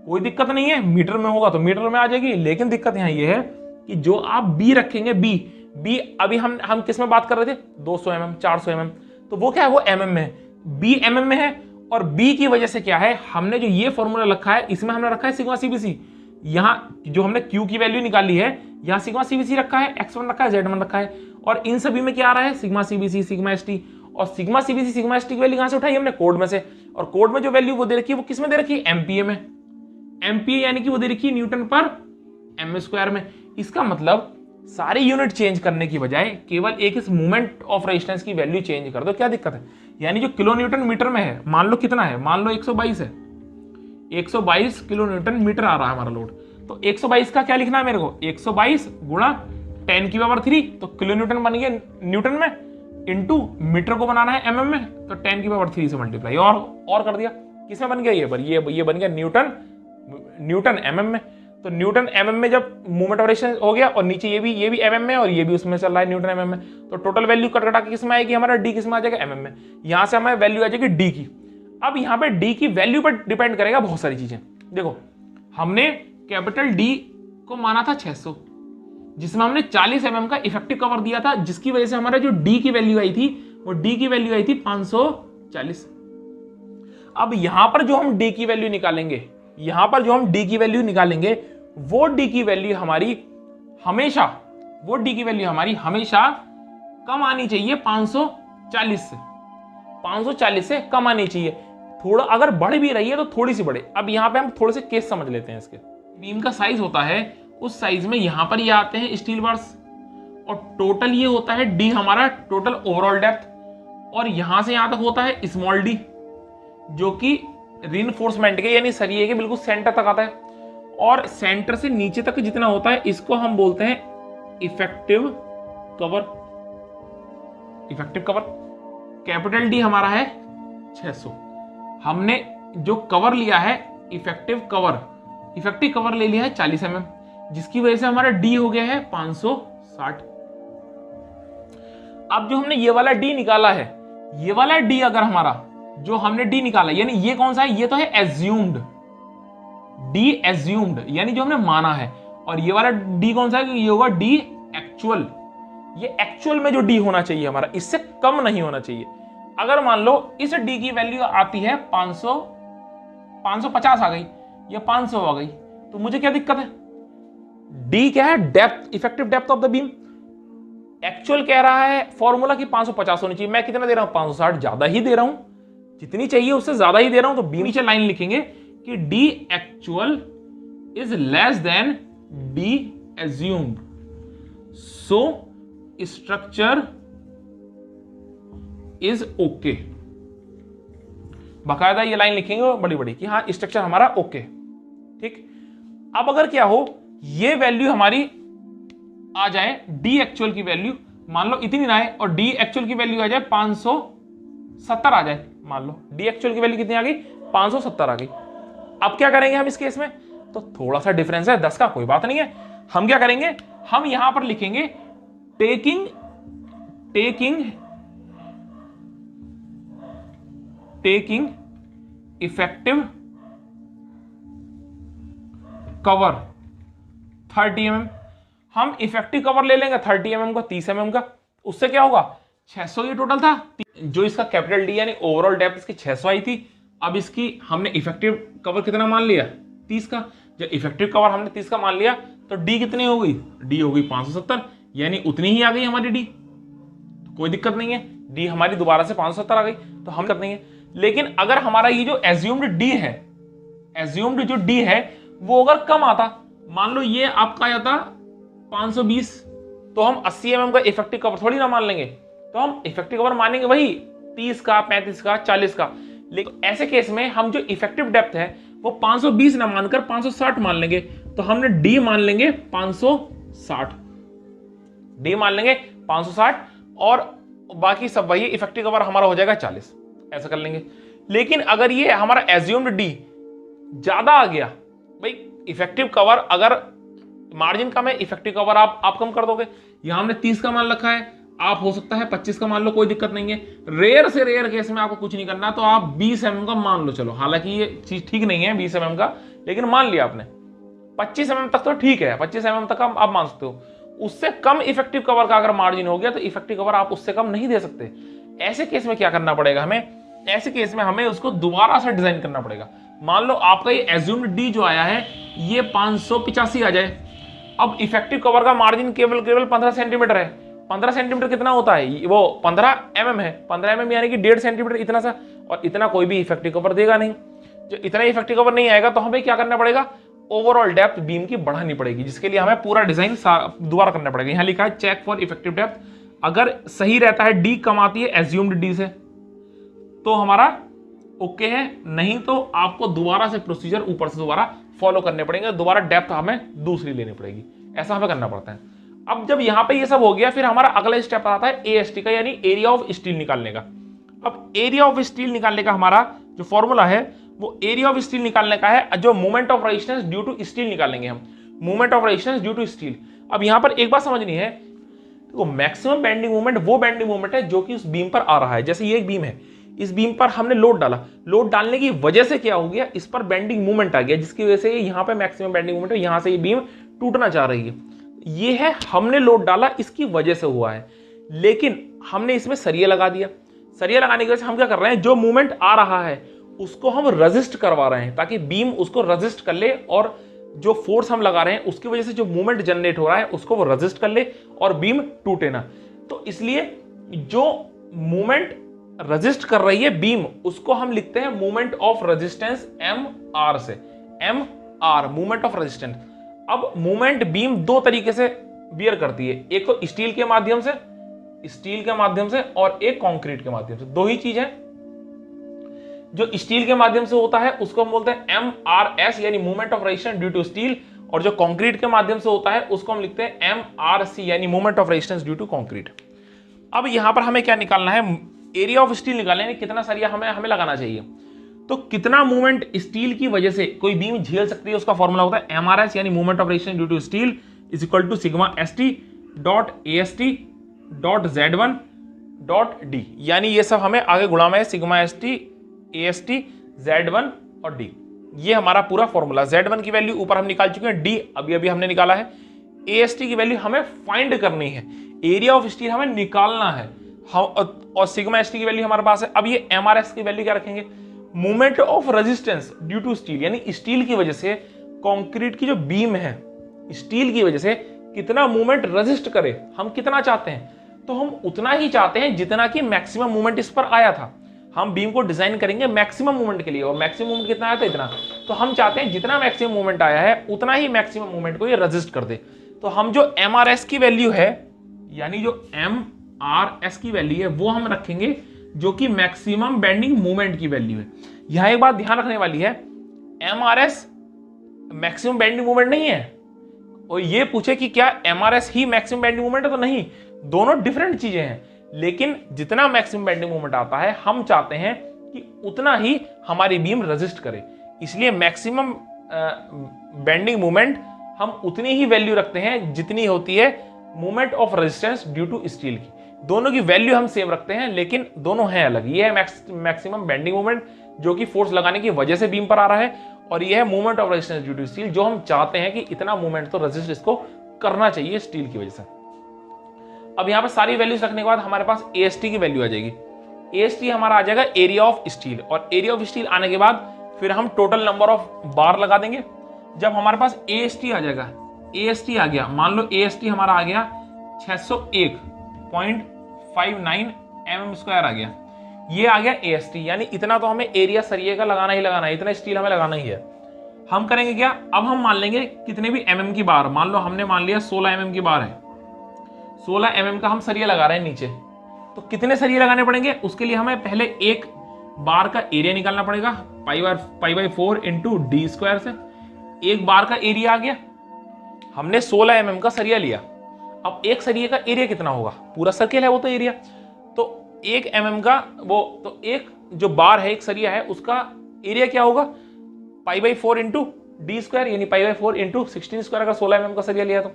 कोई दिक्कत नहीं है, मीटर में होगा तो मीटर में आ जाएगी, लेकिन दिक्कत यहां ये है कि जो आप B रखेंगे, B अभी हम किस में बात कर रहे थे, 200 mm 400 mm, तो वो क्या है, वो mm में है, B mm में है। और B की वजह से क्या है, हमने जो ये फॉर्मूला रखा है इसमें हमने रखा है सिग्मा सीबीसी। यहाँ जो हमने Q की वैल्यू निकाली है यहाँ सिग्मा सीबीसी रखा है, x1 रखा है, z1 रखा है, और इन सभी में क्या आ रहा है, सिग्मा सीबीसी सिग्मा एसटी। और सिग्मा सीबीसी सिग्मा एसटी की वैल्यू कहां से उठाई हमने, कोड में से, और कोड में जो वैल्यू वो दे रखी है वो किस में दे रखी है, एमपीए में, एमपीए यानी कि वो दे रखी है न्यूटन पर एम स्क्वायर में। इसका मतलब सारी यूनिट चेंज करने की बजाय केवल एक इस मूवमेंट ऑफ रेजिस्टेंस की वैल्यू चेंज कर दो, क्या दिक्कत है। यानी जो किलो न्यूटन मीटर में है, मान लो कितना है, मान लो 122 है, 122 किलो न्यूटन मीटर आ रहा है हमारा लोड, तो 122 का क्या लिखना है मेरे को, 122 गुणा 10 की पावर 3, तो किलो न्यूटन बन गया न्यूटन में, इंटू मीटर को बनाना है एमएम में, तो 10 की पावर 3 से मल्टीप्लाई और कर दिया, किसमें बन गया ये बन गया न्यूटन एमएम में। तो न्यूटन एमएम में जब मूवमेंट ऑफ रेजिस्टेंस हो गया, और नीचे ये भी एमएम में और ये भी उसमें चल रहा है न्यूटन एमएम में, तो टोटल वैल्यू कट कटा के किसमें आएगी, हमारा डी किसमें आ जाएगा, एमएम में। यहां से हमारी वैल्यू आ जाएगी डी की। अब यहाँ पे डी की वैल्यू पर डिपेंड करेगा बहुत सारी चीजें। देखो हमने कैपिटल डी को माना था 600, जिसमें हमने 40 mm का इफेक्टिव कवर दिया था, जिसकी वजह से हमारा जो डी की वैल्यू आई थी वो डी की वैल्यू आई थी 540। अब यहां पर जो हम डी की वैल्यू निकालेंगे, यहां पर जो हम डी की वैल्यू निकालेंगे, वो डी की वैल्यू हमारी हमेशा, वो डी की वैल्यू हमारी हमेशा कम आनी चाहिए 540 से, 540 से कम आनी चाहिए। थोड़ा अगर बढ़ भी रही है तो थोड़ी सी बढ़े। अब यहां पे हम थोड़े से केस समझ लेते हैं इसके। बीम का साइज होता है, उस साइज में यहां पर ये आते हैं स्टील बार्स, और टोटल ये होता है डी हमारा टोटल ओवरऑल डेप्थ, और यहां से यहां तक होता है स्मॉल डी, जो कि रीइंफोर्समेंट के यानी सरिये के बिल्कुल सेंटर तक आता है, और सेंटर से नीचे तक जितना होता है इसको हम बोलते हैं effective cover. Effective cover capital D हमारा है 600। हमने जो कवर लिया है इफेक्टिव कवर ले लिया है 40 mm, जिसकी वजह से हमारा डी हो गया है 560। अब जो हमने ये वाला डी निकाला है, ये वाला डी अगर हमारा जो हमने डी निकाला, यानी ये कौन सा है, ये तो है एज्यूम्ड, डी एज्यूम्ड यानी जो हमने माना है, और ये वाला डी कौन सा है, ये होगा डी एक्चुअल। ये एक्चुअल में जो डी होना चाहिए हमारा, इससे कम नहीं होना चाहिए। अगर मान लो इस डी की वैल्यू आती है 550 आ गई या 500 आ गई, तो मुझे क्या दिक्कत है? डी क्या है? Depth, effective depth of the beam. Actual कह रहा है फॉर्मूला की 550 होनी चाहिए, मैं कितना दे रहा हूं? 560, ज्यादा ही दे रहा हूं, जितनी चाहिए उससे ज्यादा ही दे रहा हूं। तो बीम नीचे लाइन लिखेंगे कि D actual is less than D assumed, so structure is okay. बाकायदा ये लाइन लिखेंगे बड़ी बड़ी कि हाँ स्ट्रक्चर हमारा ओके, ठीक। अब अगर क्या हो, ये वैल्यू हमारी आ जाए डी एक्चुअल की वैल्यू, मान लो इतनी ना आए, और डी एक्चुअल की वैल्यू आ जाए 570 आ जाए, मान लो डी एक्चुअल की वैल्यू कितनी आ गई? 570 आ गई। अब क्या करेंगे हम इस केस में? तो थोड़ा सा डिफरेंस है 10 का, कोई बात नहीं है। हम क्या करेंगे, हम यहां पर लिखेंगे टेकिंग इफेक्टिव कवर 30 mm। हम इफेक्टिव कवर ले लेंगे 30 mm का, 30 mm का, उससे क्या होगा? 600 ये टोटल था, जो इसका कैपिटल डी यानी ओवरऑल डेप्थ इसकी 600 आई थी। अब इसकी हमने इफेक्टिव कवर कितना मान लिया? 30 का। जब इफेक्टिव कवर हमने 30 का मान लिया तो डी कितनी हो गई? डी हो गई 570, यानी उतनी ही आ गई हमारी डी, तो कोई दिक्कत नहीं है। डी हमारी दोबारा से 570 आ गई तो हम दिक्कत नहीं है। लेकिन अगर हमारा ये जो एज्यूम्ड डी है, एज्यूम्ड जो डी है वो अगर कम आता, मान लो ये आपका आया था 520, तो हम 80 mm का इफेक्टिव कवर थोड़ी ना मान लेंगे, तो हम इफेक्टिव कवर मानेंगे वही 30 का, 35 का, 40 का। लेकिन ऐसे केस में हम जो इफेक्टिव डेप्थ है वो 520 ना मानकर 560 मान लेंगे, तो हमने डी मान लेंगे 560, डी मान लेंगे 560, और बाकी सब वही इफेक्टिव कवर हमारा हो जाएगा 40, ऐसा कर लेंगे। लेकिन अगर ये हमारा एज्यूम्ड डी ज्यादा आ गया, भाई इफेक्टिव कवर अगर मार्जिन कम है, इफेक्टिव कवर आप कम कर दोगे। यहां हमने 30 का मान रखा है, आप हो सकता है 25 का मान लो, कोई दिक्कत नहीं है। रेयर से रेयर केस में आपको कुछ नहीं करना, तो आप 20 mm का मान लो, चलो हालांकि ये चीज ठीक नहीं है 20 mm का, लेकिन मान लिया आपने। 25 mm तक तो ठीक है, 25 mm तक आप मान सकते हो। उससे कम इफेक्टिव कवर का अगर मार्जिन हो गया तो इफेक्टिव कवर आप उससे कम नहीं दे सकते। ऐसे केस में क्या करना पड़ेगा हमें? ऐसे केस में हमें उसको दोबारा से डिजाइन करना पड़ेगा। मान लो आपका ये एज्यूम्ड डी जो आया है ये 585 आ जाए। अब इफेक्टिव कवर का मार्जिन केवल 15 सेंटीमीटर है। 15 सेंटीमीटर कितना होता है? वो 15 mm है। 15 mm यानी कि 1.5 सेंटीमीटर, इतना सा, और इतना कोई भी इफेक्टिव कवर देगा नहीं। जो इतना इफेक्टिव कवर नहीं आएगा तो हमें क्या करना पड़ेगा? ओवरऑल डेप्थ बीम की बढ़ानी पड़ेगी, जिसके लिए हमें पूरा डिजाइन दोबारा करना पड़ेगा। यहां लिखा है चेक फॉर इफेक्टिव डेप्थ। अगर सही रहता है, डी कम आती है एज्यूम्ड डी से, तो हमारा ओके है, नहीं तो आपको दोबारा से प्रोसीजर ऊपर से दोबारा फॉलो करने पड़ेंगे, दोबारा डेप्थ हमें दूसरी लेनी पड़ेगी, ऐसा हमें करना पड़ता है। अब जब यहां पे ये सब हो गया, फिर हमारा अगला स्टेप आता है एएसटी का, यानी एरिया ऑफ स्टील निकालने का। अब एरिया ऑफ स्टील निकालने का हमारा जो फॉर्मूला है वो एरिया ऑफ स्टील निकालने का है, जो moment of resistance due to steel निकालेंगे हम, moment of resistance due to steel. अब यहां पर एक बात समझनी है, तो मैक्सिमम बेंडिंग मोमेंट वो बेंडिंग मोमेंट है जो कि उस बीम पर आ रहा है। जैसे ये एक बीम है, इस बीम पर हमने लोड डाला, लोड डालने की वजह से क्या हो गया? इस पर बेंडिंग मोमेंट आ गया, जिसकी वजह से यहां पे मैक्सिमम बेंडिंग मोमेंट है, यहां से ये बीम टूटना चाह रही है। ये है हमने लोड डाला, इसकी वजह से हुआ है, लेकिन हमने इसमें सरिया लगा दिया। सरिया लगाने की वजह से हम क्या कर रहे हैं, जो मूवमेंट आ रहा है उसको हम रेजिस्ट करवा रहे हैं ताकि बीम उसको रेजिस्ट कर ले, और जो फोर्स हम लगा रहे हैं उसकी वजह से जो मूवमेंट जनरेट हो रहा है उसको वो रेजिस्ट कर ले और बीम टूटे ना। तो इसलिए जो मूवमेंट रेजिस्ट कर रही है बीम, उसको हम लिखते हैं movement of resistance M R से, M R movement of resistance. अब मूवमेंट बीम दो तरीके से बियर करती है, एक तो स्टील के माध्यम से, और एक कंक्रीट के माध्यम से। दो ही चीज है। जो स्टील के माध्यम से होता है उसको हम बोलते हैं MRS यानी movement of resistance due to steel, और जो कंक्रीट के माध्यम से होता है उसको हम लिखते हैं MRC यानी movement of resistance due to concrete. अब यहां पर हमें क्या निकालना है, एरिया ऑफ स्टील निकालना है, कितना सरिया हमें लगाना चाहिए। तो कितना मूवमेंट स्टील की वजह से कोई बीम झेल सकती है, उसका फॉर्मूला होता है MRS यानी movement of resistance due to steel is equal to sigma ST dot AST dot Z1 dot D, यानी ये सब हमें आगे गुणा में है, सिग्मा ST AST Z1 और D। ये हमारा पूरा फॉर्मूला। Z1 की वैल्यू ऊपर हम निकाल चुके हैं, D अभी हमने निकाला है, AST की वैल्यू हमें फाइंड करनी है, एरिया ऑफ स्टील हमें निकालना है, और सिग्मा ST की वैल्यू हमारे पास है। अब ये MRS की वैल्यू क्या रखेंगे, movement of resistance due to steel, यानी स्टील की वजह से कंक्रीट की जो बीम है, स्टील की वजह से कितना मूवमेंट रेजिस्ट करे, हम कितना चाहते हैं, तो हम उतना ही चाहते हैं जितना कि मैक्सिमम मूवमेंट इस पर आया था। हम बीम को डिजाइन करेंगे मैक्सिमम मूवमेंट के लिए, और मैक्सिमम मूवमेंट कितना आया था, इतना। तो हम चाहते हैं जितना मैक्सिमम मूवमेंट आया है उतना ही मैक्सिमम मूवमेंट को ये रेजिस्ट कर दे। तो हम जो MRS की वैल्यू है, यानी जो MRS की वैल्यू है वो हम रखेंगे जो कि मैक्सिमम बेंडिंग मूवमेंट की वैल्यू है। यहां एक बात ध्यान रखने वाली है, MRS मैक्सिमम बेंडिंग मूवमेंट नहीं है। और ये पूछे कि क्या MRS ही मैक्सिमम बेंडिंग मूवमेंट है, तो नहीं, दोनों डिफरेंट चीजें हैं। लेकिन जितना मैक्सिमम बेंडिंग मूवमेंट आता है हम चाहते हैं कि उतना ही हमारी बीम रेजिस्ट करे, इसलिए मैक्सिमम बेंडिंग मूवमेंट हम उतनी ही वैल्यू रखते हैं जितनी होती है movement of resistance due to steel की। दोनों की वैल्यू हम सेम रखते हैं लेकिन दोनों हैं अलग। ये है मैक्सिमम बेंडिंग मूवमेंट जो कि फोर्स लगाने की वजह से बीम पर आ रहा है, और ये है movement of resistance due to steel जो हम चाहते हैं कि इतना मूवमेंट तो रेजिस्ट इसको करना चाहिए स्टील की वजह से। अब यहां पर सारी वैल्यूज रखने के बाद हमारे पास AST की वैल्यू आ जाएगी। AST हमारा आ जाएगा एरिया ऑफ स्टील, और एरिया ऑफ स्टील आने के बाद फिर हम टोटल नंबर ऑफ बार लगा देंगे। जब हमारे पास AST आ जाएगा, AST आ गया, मान लो AST हमारा आ गया 601.59 mm² आ गया, ये आ गया AST, यानी इतना तो हमें एरिया सरिये का लगाना ही लगाना है, इतना स्टील हमें लगाना ही है। हम करेंगे क्या, अब हम मान लेंगे कितने भी mm की बार, मान लो हमने मान लिया 16 mm की बार है, 16 mm का हम सरिया लगा रहे हैं नीचे। तो कितने सरिये लगाने पड़ेंगे, उसके लिए हमें पहले एक बार का एरिया निकालना पड़ेगा, π/4 इंटू D स्क्वायर से। एक बार का एरिया आ गया, हमने 16 mm का सरिया लिया। अब एक सरिये का एरिया कितना होगा, पूरा सर्किल है वो तो एरिया, तो 1 mm का वो, तो एक जो बार है, एक सरिया है, उसका एरिया क्या होगा, π/4 इंटू D स्क्वायर, यानी π/4 इंटू 16 स्क्वायर। अगर 16 mm का सरिया लिया तो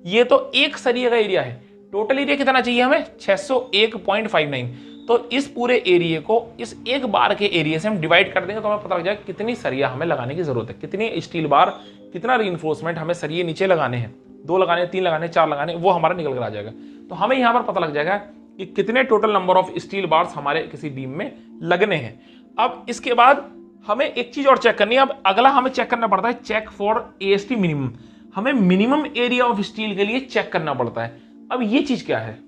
ये तो एक सरिये का एरिया है। टोटल एरिया कितना चाहिए हमें, 601.59। तो इस पूरे एरिया को इस एक बार के एरिया से हम डिवाइड कर देंगे तो हमें पता लग जाएगा कितनी सरिया हमें लगाने की जरूरत है, कितनी स्टील बार, कितना रीइंफोर्समेंट हमें सरिये नीचे लगाने हैं, 2 लगाने, 3 लगाने, 4 लगाने, वो हमारा निकल कर आ जाएगा। तो हमें यहां पर पता लग जाएगा कि कितने total number of steel bars हमारे किसी बीम में लगने हैं। अब इसके बाद हमें एक चीज और चेक करनी है। अब अगला हमें चेक करना पड़ता है, चेक फॉर AST मिनिमम। हमें मिनिमम एरिया ऑफ स्टील के लिए चेक करना पड़ता है। अब ये चीज क्या है,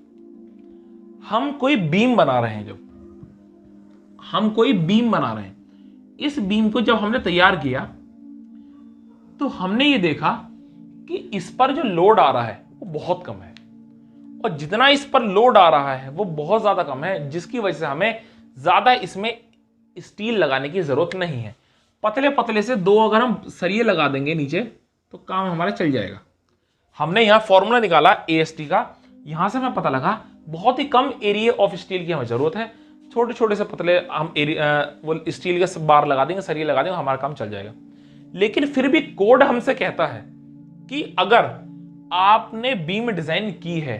हम कोई बीम बना रहे हैं, जब हम कोई बीम बना रहे हैं, इस बीम को जब हमने तैयार किया तो हमने ये देखा कि इस पर जो लोड आ रहा है वो बहुत कम है, और जितना इस पर लोड आ रहा है वो बहुत ज्यादा कम है, जिसकी वजह से हमें ज्यादा इसमें स्टील लगाने की जरूरत नहीं है। पतले पतले से 2 अगर हम सरिये लगा देंगे नीचे तो काम हमारा चल जाएगा। हमने यहाँ फॉर्मूला निकाला AST का, यहां से हमें पता लगा बहुत ही कम एरिया ऑफ स्टील की हमें जरूरत है, छोटे छोटे से पतले हम वो स्टील के बार लगा देंगे, सरिये लगा देंगे, हमारा काम चल जाएगा। लेकिन फिर भी कोड हमसे कहता है कि अगर आपने बीम डिजाइन की है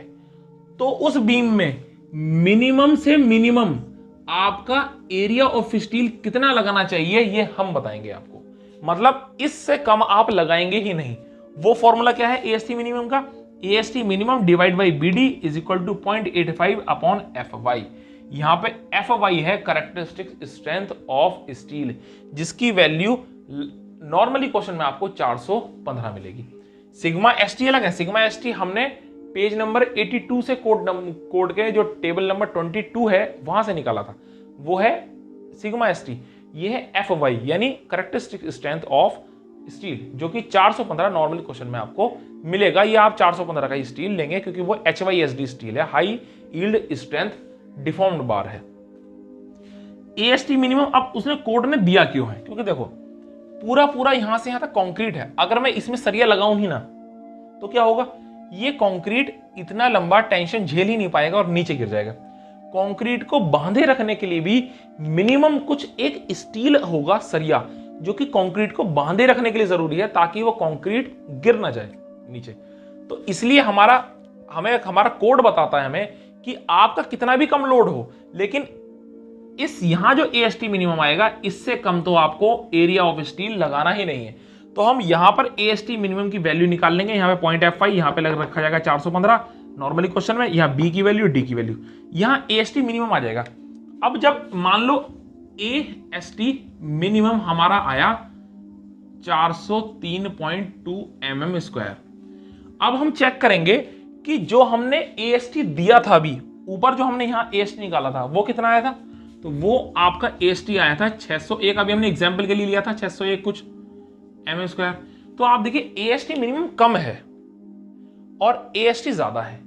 तो उस बीम में मिनिमम से मिनिमम आपका एरिया ऑफ स्टील कितना लगाना चाहिए, ये हम बताएंगे आपको। मतलब इससे कम आप लगाएंगे ही नहीं, वो फॉर्मूला क्या है AST मिनिमम का? AST minimum divide by BD is equal to 0.85 upon FY। यहां पे FY है कैरेक्टरिस्टिक स्ट्रेंथ ऑफ स्टील, जिसकी वैल्यू नॉर्मली क्वेश्चन में आपको 415 मिलेगी। सिग्मा ST अलग है। सिग्मा ST हमने पेज नंबर 82 से कोड के जो टेबल नंबर 22 है वहां से निकाला था, वो है सिग्मा ST। ये है FY यानी कैरेक्टरिस्टिक स्ट्रेंथ ऑफ स्टील, जो कि 415 नॉर्मली क्वेश्चन में आपको मिलेगा। ये आप 415 का स्टील लेंगे क्योंकि वो HYSD स्टील है, हाई यील्ड स्ट्रेंथ डिफॉर्म्ड बार है। AST मिनिमम अब उसने कोड ने दिया क्यों है? क्योंकि देखो पूरा यहां से यहां तक कंक्रीट है, अगर मैं इसमें सरिया लगाऊं ही ना तो क्या होगा, ये कंक्रीट इतना लंबा टेंशन झेल ही नहीं पाएगा और नीचे गिर जाएगा। कंक्रीट को बांधे रखने के लिए भी मिनिमम कुछ एक स्टील होगा, सरिया, जो कि कंक्रीट को बांधे रखने के लिए जरूरी है ताकि वो कंक्रीट गिर ना जाए नीचे। तो इसलिए हमारा कोड बताता है हमें कि आपका कितना भी कम लोड हो, लेकिन इस यहां जो AST मिनिमम आएगा इससे कम तो आपको एरिया ऑफ स्टील लगाना ही नहीं है। तो हम यहां पर AST मिनिमम की वैल्यू निकाल लेंगे। यहां पे पॉइंट FY यहां पे लग रखा जाएगा 415 नॉर्मली क्वेश्चन में, यहां B की वैल्यू, D की वैल्यू, यहां AST मिनिमम आ जाएगा। अब जब मान लो AST मिनिमम हमारा आया 403.2 mm²। अब हम चेक करेंगे कि जो हमने AST दिया था, अभी ऊपर जो हमने यहां AST निकाला था वो कितना आया था, तो वो आपका AST आया था 601। अभी हमने एग्जाम्पल के लिए लिया था 601 कुछ mm²। तो आप देखिए AST मिनिमम कम है और AST ज्यादा है,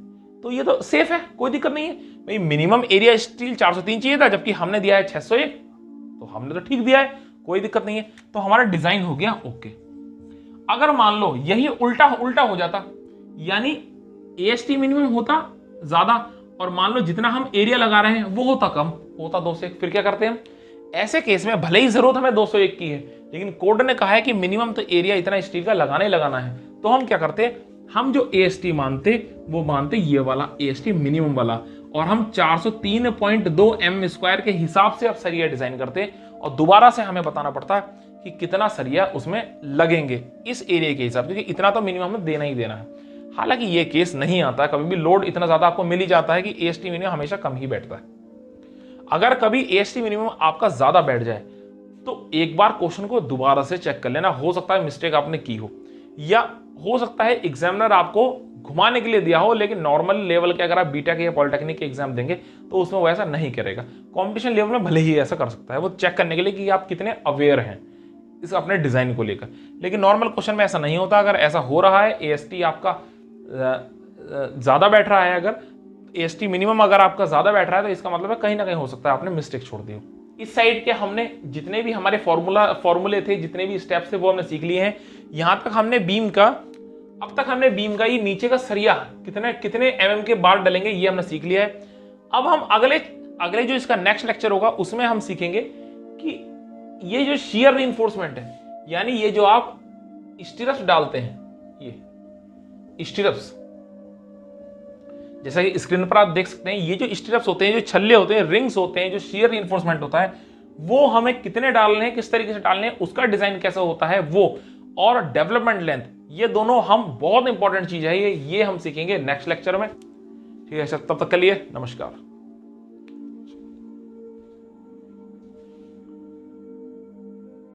तो ये तो सेफ है, कोई दिक्कत नहीं है भाई। मिनिमम एरिया स्टील 403 चाहिए था, जबकि हमने दिया है 601, तो हमने तो ठीक दिया है, कोई दिक्कत नहीं है। तो हमारा डिजाइन हो गया ओके। अगर मान लो यही उल्टा हो जाता, यानी AST मिनिमम होता ज्यादा और मान लो जितना हम एरिया लगा रहे हैं वो होता कम, होता 201, फिर क्या करते हैं हम? ऐसे केस में भले ही जरूरत हमें 201 की है, लेकिन कोड ने कहा है कि मिनिमम तो एरिया इतना स्टील का लगाना ही लगाना है, तो हम क्या करते हैं, हम जो AST मानते वो मानते ये वाला AST मिनिमम वाला, और हम 403.2 mm² के हिसाब से अब सरिया डिजाइन करते हैं, और दोबारा से हमें बताना पड़ता है कि कितना सरिया उसमें लगेंगे इस एरिया के हिसाब से, क्योंकि इतना तो मिनिमम हमें देना ही देना है। हालांकि ये केस नहीं आता, कभी भी लोड इतना ज्यादा आपको मिल ही जाता है कि AST मिनिमम हमेशा कम ही बैठता है। अगर कभी AST मिनिमम आपका ज्यादा बैठ जाए तो एक बार क्वेश्चन को दोबारा से चेक कर लेना, हो सकता है मिस्टेक आपने की हो, या हो सकता है एग्जामिनर आपको घुमाने के लिए दिया हो, लेकिन नॉर्मल लेवल के अगर आप बीटेक या पॉलिटेक्निक के एग्जाम देंगे तो उसमें वो ऐसा नहीं करेगा। कंपटीशन लेवल में भले ही ऐसा कर सकता है, वो चेक करने के लिए कि आप कितने अवेयर हैं इस अपने डिजाइन को लेकर, लेकिन नॉर्मल क्वेश्चन में ऐसा नहीं होता। अगर ऐसा हो रहा है, AST आपका ज्यादा बैठ रहा है, अगर AST मिनिमम अगर आपका ज्यादा बैठ रहा है, तो इसका मतलब है कहीं ना कहीं हो सकता है आपने मिस्टेक छोड़ दी हो। इस साइड के हमने जितने भी हमारे फॉर्मूले थे, जितने भी स्टेप्स थे, वो हमने सीख लिए हैं। यहां तक हमने बीम का, अब तक हमने बीम का ये नीचे का सरिया कितने mm के बार डलेंगे ये हमने सीख लिया है। अब हम अगले जो इसका नेक्स्ट लेक्चर होगा उसमें हम सीखेंगे कि ये जो शियर रीइंफोर्समेंट है, यानी ये जो आप स्टिरप्स डालते हैं, ये स्टिरप्स, जैसा कि स्क्रीन पर आप देख सकते हैं, ये जो स्टिरप्स होते हैं, जो छल्ले होते हैं, रिंग्स होते हैं, जो शियर रीइंफोर्समेंट होता है, वो हमें कितने डालने हैं, किस तरीके से डालने हैं, उसका डिजाइन कैसा होता है वो, और डेवलपमेंट लेंथ, ये दोनों हम बहुत इंपॉर्टेंट चीज है, ये हम सीखेंगे नेक्स्ट लेक्चर में। ठीक है सर, तब तक के लिए नमस्कार।